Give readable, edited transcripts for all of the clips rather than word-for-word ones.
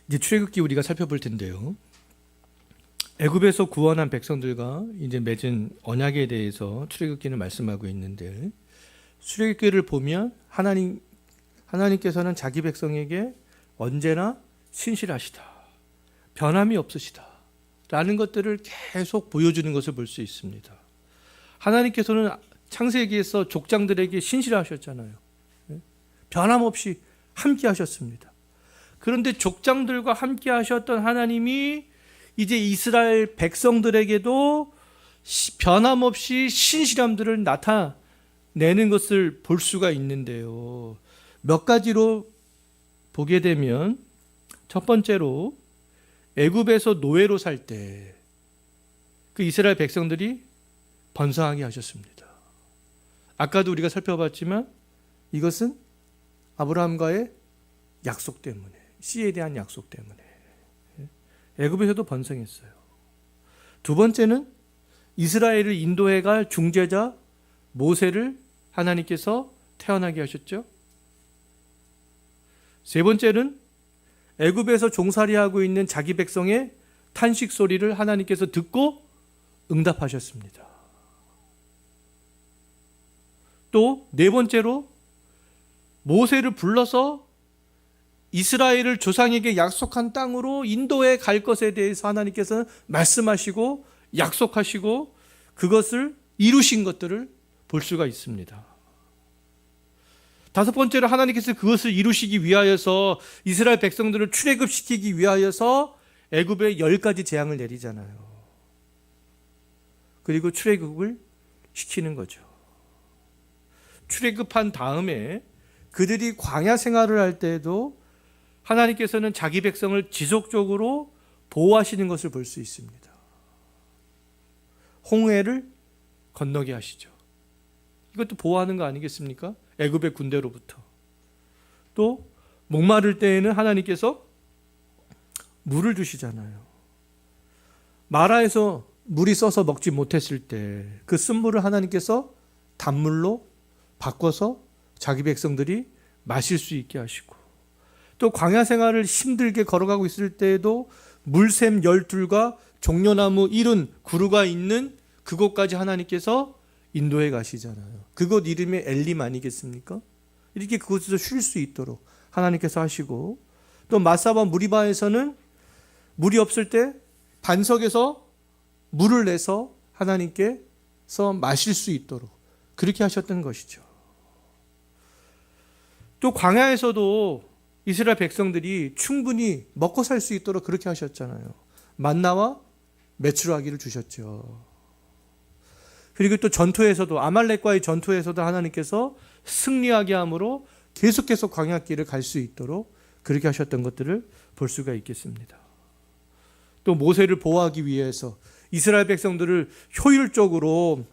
이제 출애굽기 우리가 살펴볼 텐데요. 애굽에서 구원한 백성들과 이제 맺은 언약에 대해서 출애굽기는 말씀하고 있는데, 출애굽기를 보면 하나님께서는 자기 백성에게 언제나 신실하시다, 변함이 없으시다 라는 것들을 계속 보여주는 것을 볼 수 있습니다. 하나님께서는 창세기에서 족장들에게 신실하셨잖아요. 변함없이 함께 하셨습니다. 그런데 족장들과 함께 하셨던 하나님이 이제 이스라엘 백성들에게도 변함없이 신실함들을 나타내는 것을 볼 수가 있는데요. 몇 가지로 보게 되면, 첫 번째로 애굽에서 노예로 살 때 그 이스라엘 백성들이 번성하게 하셨습니다. 아까도 우리가 살펴봤지만 이것은 아브라함과의 약속 때문에, 씨에 대한 약속 때문에 애굽에서도 번성했어요. 두 번째는 이스라엘을 인도해 갈 중재자 모세를 하나님께서 태어나게 하셨죠. 세 번째는 애굽에서 종살이하고 있는 자기 백성의 탄식 소리를 하나님께서 듣고 응답하셨습니다. 또 네 번째로 모세를 불러서 이스라엘을 조상에게 약속한 땅으로 인도해 갈 것에 대해서 하나님께서는 말씀하시고 약속하시고 그것을 이루신 것들을 볼 수가 있습니다. 다섯 번째로 하나님께서 그것을 이루시기 위하여서 이스라엘 백성들을 출애굽시키기 위하여서 애굽에 10가지 재앙을 내리잖아요. 그리고 출애굽을 시키는 거죠. 출애굽한 다음에 그들이 광야 생활을 할 때에도 하나님께서는 자기 백성을 지속적으로 보호하시는 것을 볼 수 있습니다. 홍해를 건너게 하시죠. 이것도 보호하는 거 아니겠습니까? 애굽의 군대로부터. 또 목마를 때에는 하나님께서 물을 주시잖아요. 마라에서 물이 써서 먹지 못했을 때 그 쓴물을 하나님께서 단물로 바꿔서 자기 백성들이 마실 수 있게 하시고, 또 광야 생활을 힘들게 걸어가고 있을 때에도 물샘 12과 종려나무 70 그루가 있는 그곳까지 하나님께서 인도해 가시잖아요. 그곳 이름이 엘림 아니겠습니까? 이렇게 그곳에서 쉴 수 있도록 하나님께서 하시고, 또 마사바 무리바에서는 물이 없을 때 반석에서 물을 내서 하나님께서 마실 수 있도록 그렇게 하셨던 것이죠. 또 광야에서도 이스라엘 백성들이 충분히 먹고 살 수 있도록 그렇게 하셨잖아요. 만나와 메추라기를 주셨죠. 그리고 또 전투에서도, 아말렉과의 전투에서도 하나님께서 승리하게 함으로 계속해서 광야길을 갈 수 있도록 그렇게 하셨던 것들을 볼 수가 있겠습니다. 또 모세를 보호하기 위해서 이스라엘 백성들을 효율적으로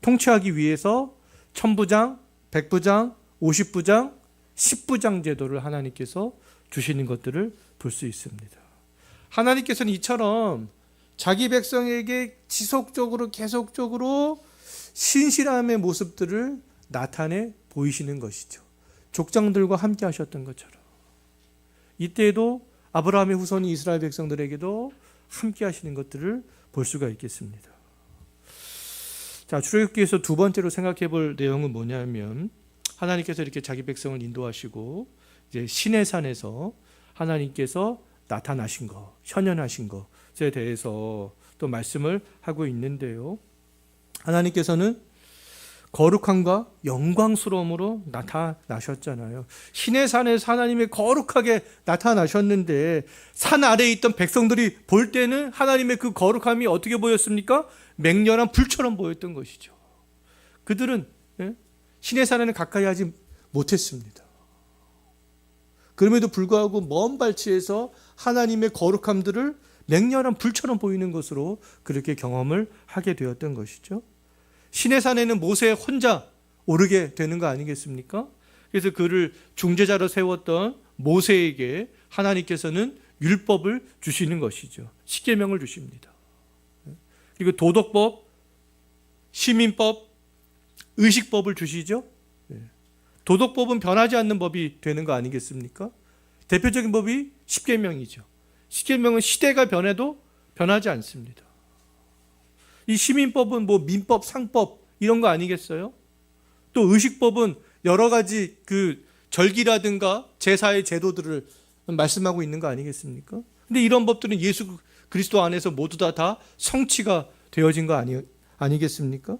통치하기 위해서 1000부장, 100부장, 50부장, 10부장 제도를 하나님께서 주시는 것들을 볼 수 있습니다. 하나님께서는 이처럼 자기 백성에게 지속적으로 계속적으로 신실함의 모습들을 나타내 보이시는 것이죠. 족장들과 함께 하셨던 것처럼 이때에도 아브라함의 후손이 이스라엘 백성들에게도 함께 하시는 것들을 볼 수가 있겠습니다. 자, 출애굽기에서 두 번째로 생각해 볼 내용은 뭐냐면, 하나님께서 이렇게 자기 백성을 인도하시고 이제 시내산에서 하나님께서 나타나신 것, 현현하신 것에 대해서 또 말씀을 하고 있는데요. 하나님께서는 거룩함과 영광스러움으로 나타나셨잖아요. 시내산에서 하나님의 거룩하게 나타나셨는데 산 아래에 있던 백성들이 볼 때는 하나님의 그 거룩함이 어떻게 보였습니까? 맹렬한 불처럼 보였던 것이죠. 그들은 시내산에는 가까이 하지 못했습니다. 그럼에도 불구하고 먼 발치에서 하나님의 거룩함들을 맹렬한 불처럼 보이는 것으로 그렇게 경험을 하게 되었던 것이죠. 시내산에는 모세 혼자 오르게 되는 거 아니겠습니까? 그래서 그를 중재자로 세웠던 모세에게 하나님께서는 율법을 주시는 것이죠. 십계명을 주십니다. 그리고 도덕법, 시민법, 의식법을 주시죠. 도덕법은 변하지 않는 법이 되는 거 아니겠습니까? 대표적인 법이 십계명이죠. 십계명은 시대가 변해도 변하지 않습니다. 이 시민법은 뭐 민법, 상법 이런 거 아니겠어요? 또 의식법은 여러 가지 그 절기라든가 제사의 제도들을 말씀하고 있는 거 아니겠습니까? 근데 이런 법들은 예수 그리스도 안에서 모두 다 성취가 되어진 거 아니겠습니까?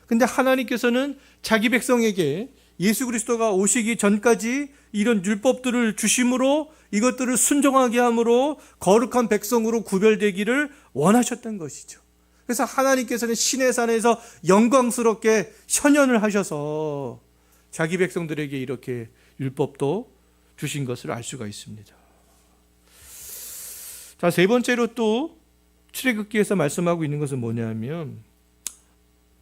근데 하나님께서는 자기 백성에게 예수 그리스도가 오시기 전까지 이런 율법들을 주심으로 이것들을 순종하게 함으로 거룩한 백성으로 구별되기를 원하셨던 것이죠. 그래서 하나님께서는 시내산에서 영광스럽게 현현을 하셔서 자기 백성들에게 이렇게 율법도 주신 것을 알 수가 있습니다. 자, 세 번째로 또 출애굽기에서 말씀하고 있는 것은 뭐냐면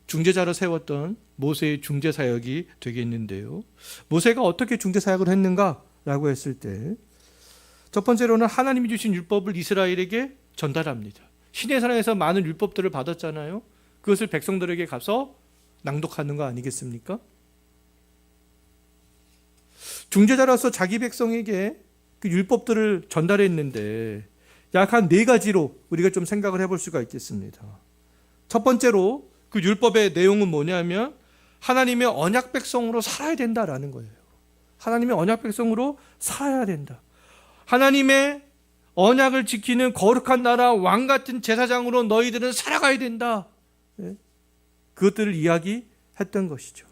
중재자로 세웠던 모세의 중재 사역이 되겠는데요. 모세가 어떻게 중재 사역을 했는가라고 했을 때 첫 번째로는 하나님이 주신 율법을 이스라엘에게 전달합니다. 시내산에서 많은 율법들을 받았잖아요. 그것을 백성들에게 가서 낭독하는 거 아니겠습니까? 중재자로서 자기 백성에게 그 율법들을 전달했는데 약 한 4가지로 우리가 좀 생각을 해볼 수가 있겠습니다. 첫 번째로 그 율법의 내용은 뭐냐면 하나님의 언약 백성으로 살아야 된다라는 거예요. 하나님의 언약 백성으로 살아야 된다. 하나님의 언약을 지키는 거룩한 나라 왕 같은 제사장으로 너희들은 살아가야 된다. 그것들을 이야기했던 것이죠.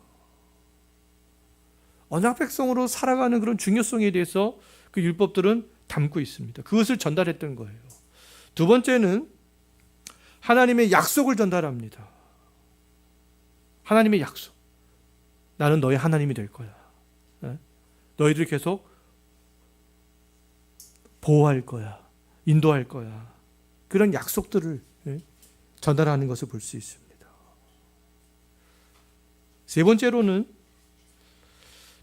언약 백성으로 살아가는 그런 중요성에 대해서 그 율법들은 담고 있습니다. 그것을 전달했던 거예요. 두 번째는 하나님의 약속을 전달합니다. 하나님의 약속. 나는 너의 하나님이 될 거야. 너희들 계속 보호할 거야. 인도할 거야. 그런 약속들을 전달하는 것을 볼 수 있습니다. 세 번째로는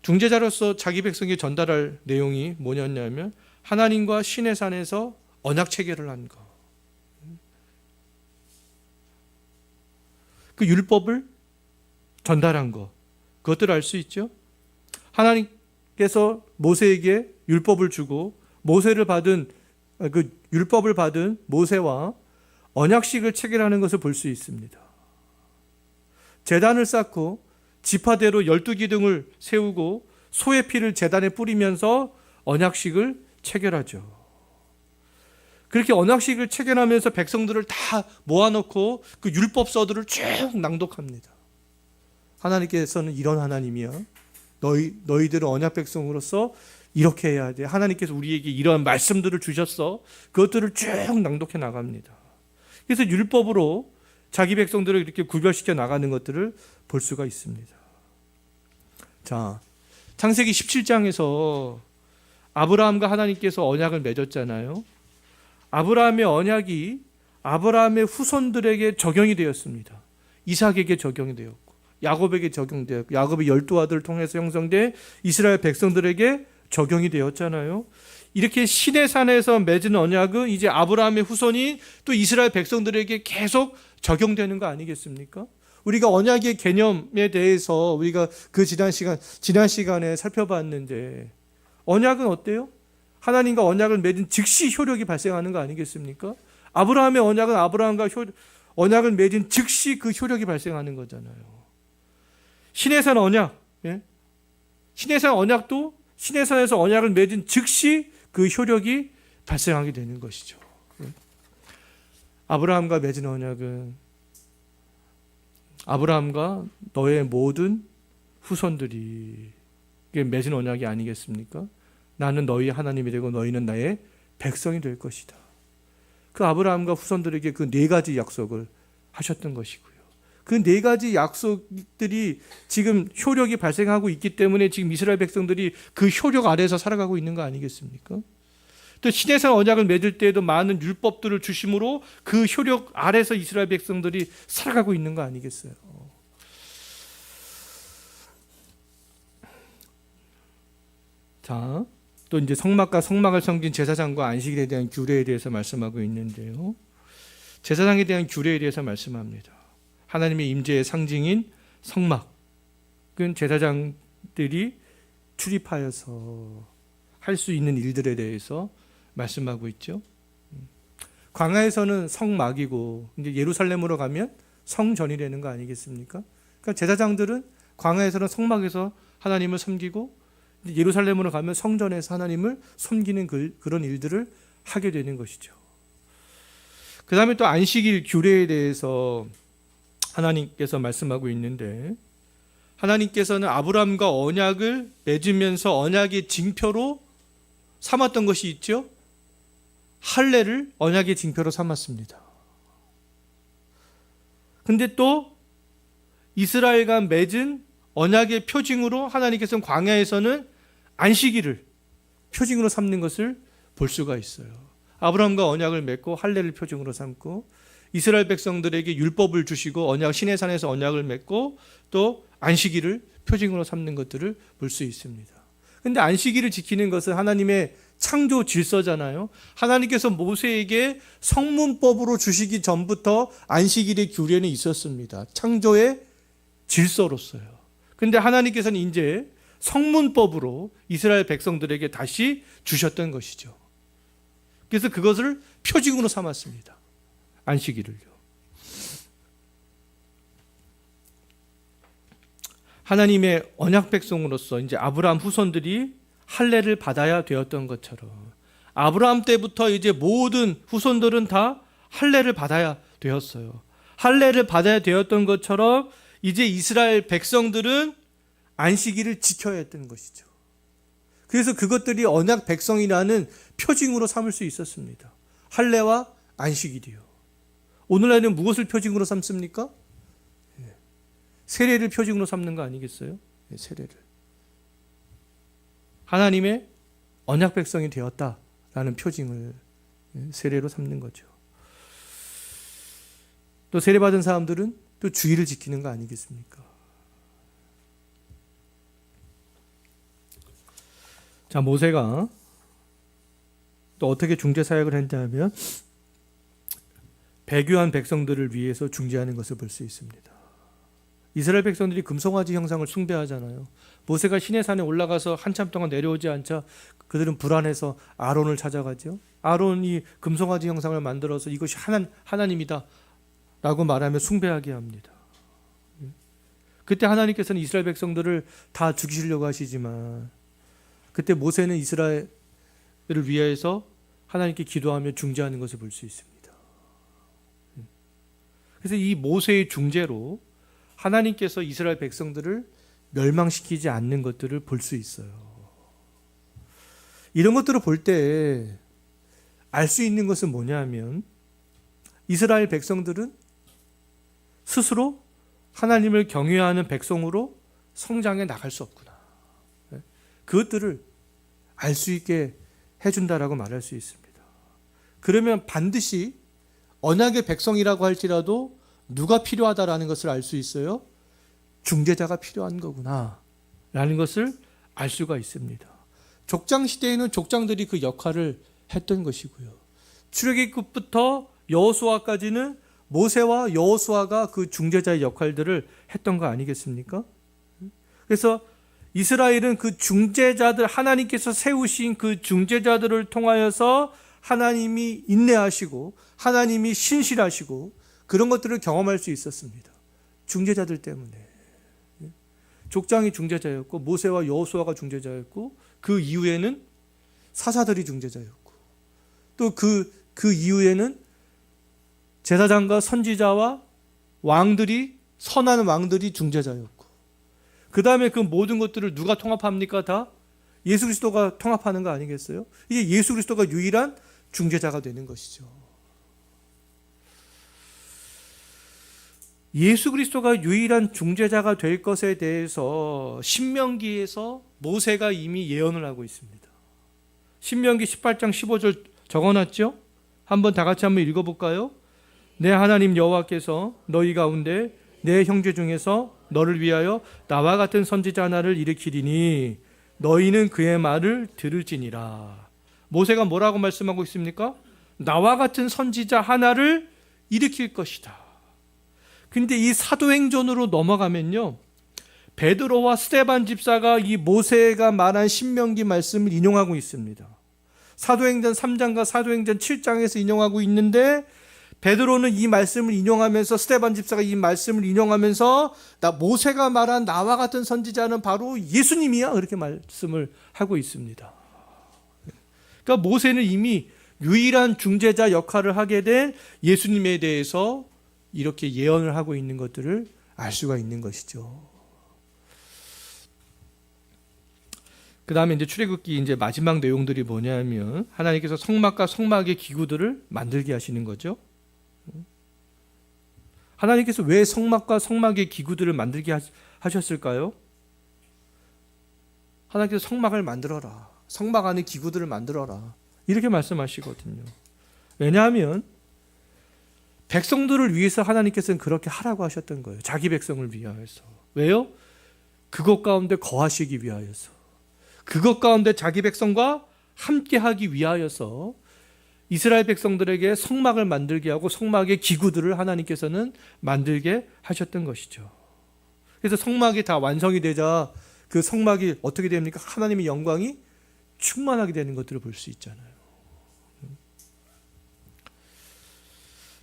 중재자로서 자기 백성에게 전달할 내용이 뭐냐면 하나님과 시내산에서 언약 체결을 한 것. 그 율법을 전달한 것. 그것들을 알 수 있죠. 하나님께서 모세에게 율법을 주고 모세를 받은 그 율법을 받은 모세와 언약식을 체결하는 것을 볼 수 있습니다. 제단을 쌓고 지파대로 12기둥을 세우고 소의 피를 제단에 뿌리면서 언약식을 체결하죠. 그렇게 언약식을 체결하면서 백성들을 다 모아놓고 그 율법서들을 쭉 낭독합니다. 하나님께서는 이런 하나님이야. 너희들은 언약 백성으로서 이렇게 해야 돼. 하나님께서 우리에게 이러한 말씀들을 주셨어. 그것들을 쭉 낭독해 나갑니다. 그래서 율법으로 자기 백성들을 이렇게 구별시켜 나가는 것들을 볼 수가 있습니다. 자, 창세기 17장에서 아브라함과 하나님께서 언약을 맺었잖아요. 아브라함의 언약이 아브라함의 후손들에게 적용이 되었습니다. 이삭에게 적용이 되었고 야곱에게 적용되었고 야곱의 12아들을 통해서 형성된 이스라엘 백성들에게 적용이 되었잖아요. 이렇게 시내산에서 맺은 언약은 이제 아브라함의 후손이 또 이스라엘 백성들에게 계속 적용되는 거 아니겠습니까? 우리가 언약의 개념에 대해서 우리가 그 지난 시간에 살펴봤는데 언약은 어때요? 하나님과 언약을 맺은 즉시 효력이 발생하는 거 아니겠습니까? 아브라함의 언약은 아브라함과 언약을 맺은 즉시 그 효력이 발생하는 거잖아요. 시내산 언약, 시내산 언약도 시내산에서 언약을 맺은 즉시 그 효력이 발생하게 되는 것이죠. 아브라함과 맺은 언약은 아브라함과 너의 모든 후손들이 맺은 언약이 아니겠습니까? 나는 너희 하나님이 되고 너희는 나의 백성이 될 것이다. 그 아브라함과 후손들에게 그 4가지 약속을 하셨던 것이고요. 그 4가지 약속들이 지금 효력이 발생하고 있기 때문에 지금 이스라엘 백성들이 그 효력 아래에서 살아가고 있는 거 아니겠습니까? 또 시내산 언약을 맺을 때에도 많은 율법들을 주심으로 그 효력 아래에서 이스라엘 백성들이 살아가고 있는 거 아니겠어요? 자, 또 이제 성막과 성막을 섬긴 제사장과 안식일에 대한 규례에 대해서 말씀하고 있는데요. 제사장에 대한 규례에 대해서 말씀합니다. 하나님의 임재의 상징인 성막, 그건 제사장들이 출입하여서 할 수 있는 일들에 대해서 말씀하고 있죠. 광야에서는 성막이고 이제 예루살렘으로 가면 성전이라는 거 아니겠습니까? 그러니까 제사장들은 광야에서는 성막에서 하나님을 섬기고 예루살렘으로 가면 성전에서 하나님을 섬기는 그런 일들을 하게 되는 것이죠. 그 다음에 또 안식일 규례에 대해서 하나님께서 말씀하고 있는데, 하나님께서는 아브라함과 언약을 맺으면서 언약의 징표로 삼았던 것이 있죠. 할례를 언약의 징표로 삼았습니다. 근데 또 이스라엘과 맺은 언약의 표징으로 하나님께서는 광야에서는 안식일을 표징으로 삼는 것을 볼 수가 있어요. 아브라함과 언약을 맺고 할례를 표징으로 삼고, 이스라엘 백성들에게 율법을 주시고 언약 시내산에서 언약을 맺고 또 안식일을 표징으로 삼는 것들을 볼 수 있습니다. 근데 안식일을 지키는 것은 하나님의 창조 질서잖아요. 하나님께서 모세에게 성문법으로 주시기 전부터 안식일의 규례는 있었습니다. 창조의 질서로서요. 근데 하나님께서는 이제 성문법으로 이스라엘 백성들에게 다시 주셨던 것이죠. 그래서 그것을 표징으로 삼았습니다. 안식일을요. 하나님의 언약 백성으로서 이제 아브라함 후손들이 할례를 받아야 되었던 것처럼, 아브라함 때부터 이제 모든 후손들은 다 할례를 받아야 되었어요. 할례를 받아야 되었던 것처럼 이제 이스라엘 백성들은 안식일을 지켜야 했던 것이죠. 그래서 그것들이 언약 백성이라는 표징으로 삼을 수 있었습니다. 할례와 안식일이요. 오늘날에는 무엇을 표징으로 삼습니까? 세례를 표징으로 삼는 거 아니겠어요? 세례를. 하나님의 언약 백성이 되었다라는 표징을 세례로 삼는 거죠. 또 세례받은 사람들은 또 주의를 지키는 거 아니겠습니까? 자, 모세가 또 어떻게 중재 사역을 했냐면 배교한 백성들을 위해서 중재하는 것을 볼 수 있습니다. 이스라엘 백성들이 금송아지 형상을 숭배하잖아요. 모세가 시내산에 올라가서 한참 동안 내려오지 않자 그들은 불안해서 아론을 찾아가죠. 아론이 금송아지 형상을 만들어서 이것이 하나님이다 라고 말하며 숭배하게 합니다. 그때 하나님께서는 이스라엘 백성들을 다 죽이시려고 하시지만, 그때 모세는 이스라엘을 위해서 하나님께 기도하며 중재하는 것을 볼 수 있습니다. 그래서 이 모세의 중재로 하나님께서 이스라엘 백성들을 멸망시키지 않는 것들을 볼 수 있어요. 이런 것들을 볼 때 알 수 있는 것은 뭐냐면, 이스라엘 백성들은 스스로 하나님을 경외하는 백성으로 성장해 나갈 수 없구나. 그것들을 알 수 있게 해준다라고 말할 수 있습니다. 그러면 반드시 언약의 백성이라고 할지라도 누가 필요하다라는 것을 알 수 있어요? 중재자가 필요한 거구나 라는 것을 알 수가 있습니다. 족장 시대에는 족장들이 그 역할을 했던 것이고요. 출애굽부터 여호수아까지는 모세와 여호수아가 그 중재자의 역할들을 했던 거 아니겠습니까? 그래서 이스라엘은 그 중재자들, 하나님께서 세우신 그 중재자들을 통하여서 하나님이 인내하시고 하나님이 신실하시고 그런 것들을 경험할 수 있었습니다. 중재자들 때문에. 족장이 중재자였고 모세와 여호수아가 중재자였고, 그 이후에는 사사들이 중재자였고, 또 그 이후에는 제사장과 선지자와 왕들이, 선한 왕들이 중재자였고, 그 다음에 그 모든 것들을 누가 통합합니까? 다 예수 그리스도가 통합하는 거 아니겠어요? 이게 예수 그리스도가 유일한 중재자가 되는 것이죠. 예수 그리스도가 유일한 중재자가 될 것에 대해서 신명기에서 모세가 이미 예언을 하고 있습니다. 신명기 18장 15절 적어놨죠? 한번 다 같이 한번 읽어볼까요? 내 하나님 여호와께서 너희 가운데 내 형제 중에서 너를 위하여 나와 같은 선지자 하나를 일으키리니 너희는 그의 말을 들을지니라. 모세가 뭐라고 말씀하고 있습니까? 나와 같은 선지자 하나를 일으킬 것이다. 근데 이 사도행전으로 넘어가면요, 베드로와 스데반 집사가 이 모세가 말한 신명기 말씀을 인용하고 있습니다. 사도행전 3장과 사도행전 7장에서 인용하고 있는데 베드로는 이 말씀을 인용하면서 스데반 집사가 이 말씀을 인용하면서 나 모세가 말한 나와 같은 선지자는 바로 예수님이야 그렇게 말씀을 하고 있습니다. 그러니까 모세는 이미 유일한 중재자 역할을 하게 된 예수님에 대해서 이렇게 예언을 하고 있는 것들을 알 수가 있는 것이죠. 그 다음에 이제 출애굽기 이제 마지막 내용들이 뭐냐면 하나님께서 성막과 성막의 기구들을 만들게 하시는 거죠. 하나님께서 왜 성막과 성막의 기구들을 만들게 하셨을까요? 하나님께서 성막을 만들어라. 성막 안에 기구들을 만들어라. 이렇게 말씀하시거든요. 왜냐하면 백성들을 위해서 하나님께서는 그렇게 하라고 하셨던 거예요. 자기 백성을 위하여서. 왜요? 그것 가운데 거하시기 위하여서. 그것 가운데 자기 백성과 함께하기 위하여서 이스라엘 백성들에게 성막을 만들게 하고 성막의 기구들을 하나님께서는 만들게 하셨던 것이죠. 그래서 성막이 다 완성이 되자 그 성막이 어떻게 됩니까? 하나님의 영광이 충만하게 되는 것들을 볼 수 있잖아요.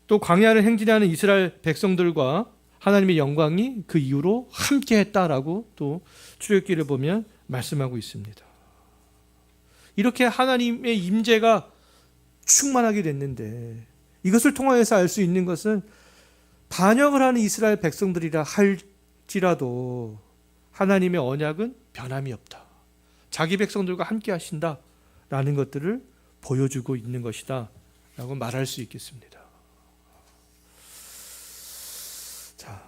또 광야를 행진하는 이스라엘 백성들과 하나님의 영광이 그 이후로 함께했다라고 또 출애굽기를 보면 말씀하고 있습니다. 이렇게 하나님의 임재가 충만하게 됐는데 이것을 통하여서 알 수 있는 것은 반역을 하는 이스라엘 백성들이라 할지라도 하나님의 언약은 변함이 없다. 자기 백성들과 함께 하신다라는 것들을 보여주고 있는 것이다 라고 말할 수 있겠습니다. 자,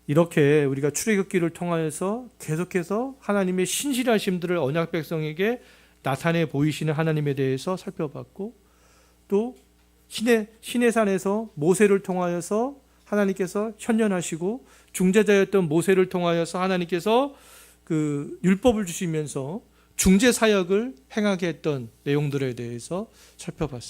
이렇게 우리가 출애굽기를 통하여서 계속해서 하나님의 신실하심들을 언약 백성에게 나타내 보이시는 하나님에 대해서 살펴봤고 또 시내산에서 모세를 통하여서 하나님께서 현현하시고 중재자였던 모세를 통하여서 하나님께서 그 율법을 주시면서 중재 사역을 행하게 했던 내용들에 대해서 살펴봤습니다.